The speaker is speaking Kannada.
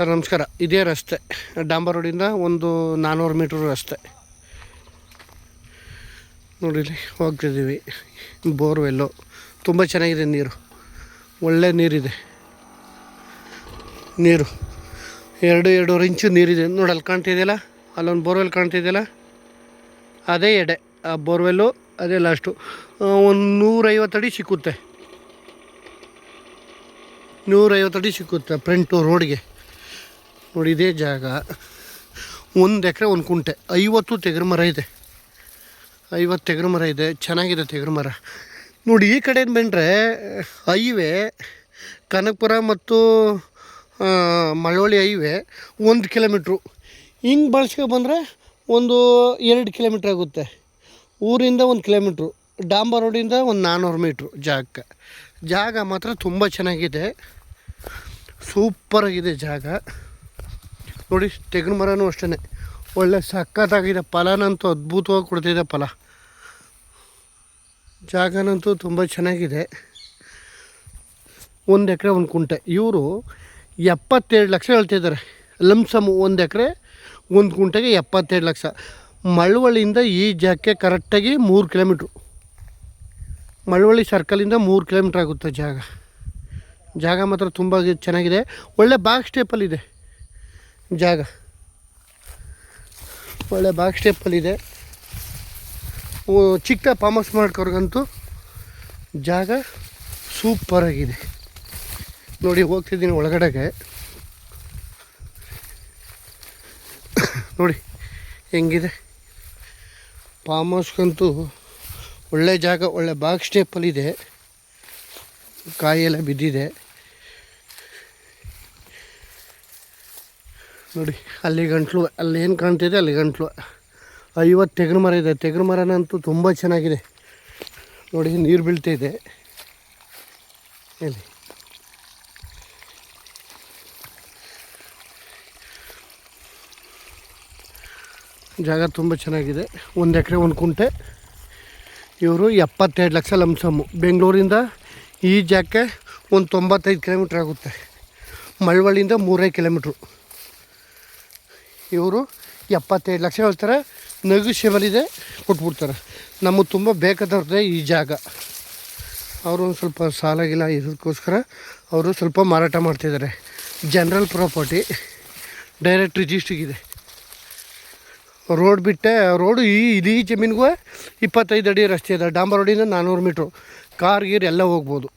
ಸರ್ ನಮಸ್ಕಾರ. ಇದೇ ರಸ್ತೆ, ಡಾಂಬರ್ ರೋಡಿಂದ ಒಂದು 400 ಮೀಟ್ರ್ ರಸ್ತೆ ನೋಡಿರಿ. ಹೋಗ್ತಿದ್ದೀವಿ. ಬೋರ್ವೆಲ್ಲು ತುಂಬ ಚೆನ್ನಾಗಿದೆ, ನೀರು ಒಳ್ಳೆ ನೀರಿದೆ. ನೀರು 2-2.5 ಇಂಚು ನೀರಿದೆ ನೋಡಿ. ಅಲ್ಲಿ ಕಾಣ್ತಿದೆಯಲ್ಲ, ಅಲ್ಲೊಂದು ಬೋರ್ವೆಲ್ ಕಾಣ್ತಿದೆಯಲ್ಲ, ಅದೇ ಎಡೆ ಆ ಬೋರ್ವೆಲ್ಲು, ಅದೇ ಲಾಸ್ಟು. ಒಂದು 150 ಅಡಿ ಸಿಕ್ಕುತ್ತೆ, 150 ಅಡಿ ಸಿಕ್ಕುತ್ತೆ ಫ್ರಂಟು ರೋಡ್ಗೆ ನೋಡಿ. ಇದೇ ಜಾಗ. 1 ಎಕರೆ 1 ಕುಂಟೆ, 50 ತೆಂಗಿನ ಮರ ಇದೆ, 50 ತೆಂಗಿನ ಮರ ಇದೆ. ಚೆನ್ನಾಗಿದೆ ತೆಂಗಿನ ಮರ ನೋಡಿ. ಈ ಕಡೆಯಿಂದ ಬಂದರೆ ಹೈವೇ ಕನಕಪುರ ಮತ್ತು ಮಳವಳ್ಳಿ ಹೈವೇ 1 ಕಿಲೋಮೀಟ್ರು. ಹಿಂಗೆ ಬಳಸ್ಕೊಬಂದರೆ ಒಂದು 2 ಕಿಲೋಮೀಟ್ರ್ ಆಗುತ್ತೆ. ಊರಿಂದ 1 ಕಿಲೋಮೀಟ್ರು. ಡಾಂಬರ್ ರೋಡಿಂದ ಒಂದು 400 ಮೀಟ್ರು ಜಾಗಕ್ಕೆ. ಜಾಗ ಮಾತ್ರ ತುಂಬ ಚೆನ್ನಾಗಿದೆ, ಸೂಪರಾಗಿದೆ ಜಾಗ ನೋಡಿ. ತೆಂಗಿನ ಮರನೂ ಅಷ್ಟೇ ಒಳ್ಳೆ ಸಖತ್ತಾಗಿದೆ. ಫಲನಂತೂ ಅದ್ಭುತವಾಗಿ ಕೊಡ್ತಿದೆ ಫಲ. ಜಾಗನಂತೂ ತುಂಬ ಚೆನ್ನಾಗಿದೆ. 1 ಎಕರೆ 1 ಕುಂಟೆ. ಇವರು 72 ಲಕ್ಷ ಹೇಳ್ತಿದ್ದಾರೆ ಲಂಸಮು. 1 ಎಕರೆ 1 ಕುಂಟೆಗೆ 72 ಲಕ್ಷ. ಮಳವಳ್ಳಿಯಿಂದ ಈ ಜಾಗಕ್ಕೆ ಕರೆಕ್ಟಾಗಿ 3 ಕಿಲೋಮೀಟ್ರು. ಮಳವಳ್ಳಿ ಸರ್ಕಲಿಂದ 3 ಕಿಲೋಮೀಟ್ರ್ ಆಗುತ್ತೆ ಜಾಗ. ಜಾಗ ಮಾತ್ರ ತುಂಬ ಚೆನ್ನಾಗಿದೆ. ಒಳ್ಳೆ ಬಾಕ್ಸ್ ಸ್ಟೇಪಲ್ಲಿದೆ ಜಾಗ, ಒಳ್ಳೆ ಬಾಕ್ಸ್ ಸ್ಟೇಪಲ್ಲಿದೆ. ಚಿಕ್ಕ ಫಾರ್ಮ್ ಹೌಸ್ ಮಾಡ್ಕೋರ್ಗಂತೂ ಜಾಗ ಸೂಪರಾಗಿದೆ ನೋಡಿ. ಹೋಗ್ತಿದ್ದೀನಿ ಒಳಗಡೆಗೆ ನೋಡಿ ಹೆಂಗಿದೆ ಫಾರ್ಮ್ ಹೌಸ್ಗಂತೂ. ಒಳ್ಳೆ ಜಾಗ, ಒಳ್ಳೆ ಬಾಕ್ಸ್ ಸ್ಟೇಪಲ್ಲಿದೆ. ಕಾಯೆಲ್ಲ ಬಿದ್ದಿದೆ ನೋಡಿ. ಅಲ್ಲಿ ಗಂಟ್ಲು, ಅಲ್ಲಿ ಏನು ಕಾಣ್ತಿದೆ ಅಲ್ಲಿ ಗಂಟ್ಲು. 50 ತೆಂಗಿನ ಮರ ಇದೆ. ತೆಂಗಿನ ಮರನಂತೂ ತುಂಬ ಚೆನ್ನಾಗಿದೆ ನೋಡಿ. ನೀರು ಬೀಳ್ತಾಯಿದೆ ಇಲ್ಲಿ. ಜಾಗ ತುಂಬ ಚೆನ್ನಾಗಿದೆ. 1 ಎಕರೆ 1 ಕುಂಟೆ. ಇವರು 72 ಲಕ್ಷ ಲಂಸಮ್ಮು. ಬೆಂಗಳೂರಿಂದ ಈ ಜಾಗಕ್ಕೆ ಒಂದು 95 ಕಿಲೋಮೀಟ್ರ್ ಆಗುತ್ತೆ. ಮಳವಳ್ಳಿಯಿಂದ 3 ಕಿಲೋಮೀಟ್ರು. ಇವರು 72 ಲಕ್ಷ ಹೇಳ್ತಾರೆ. ನೆಗೋಷಿಯಬಲ್ ಇದೆ, ಕೊಟ್ಬಿಡ್ತಾರೆ. ನಮಗೆ ತುಂಬ ಬೇಕಾದವ್ರದ್ದೇ ಈ ಜಾಗ. ಅವರು ಒಂದು ಸ್ವಲ್ಪ ಸಾಲಾಗಿಲ್ಲ, ಇದಕ್ಕೋಸ್ಕರ ಅವರು ಸ್ವಲ್ಪ ಮಾರಾಟ ಮಾಡ್ತಿದ್ದಾರೆ. ಜನರಲ್ ಪ್ರಾಪರ್ಟಿ, ಡೈರೆಕ್ಟ್ ರಿಜಿಸ್ಟ್ರಿಗಿದೆ. ರೋಡ್ ಬಿಟ್ಟೆ ರೋಡು ಇಡೀ ಜಮೀನಿಗೂ 25 ಅಡಿ ರಸ್ತೆ ಇದೆ. ಡಾಂಬರ್ ರೋಡಿಂದ 400 ಮೀಟ್ರು. ಕಾರ್ ಗೀರ್ ಎಲ್ಲ ಹೋಗ್ಬೋದು.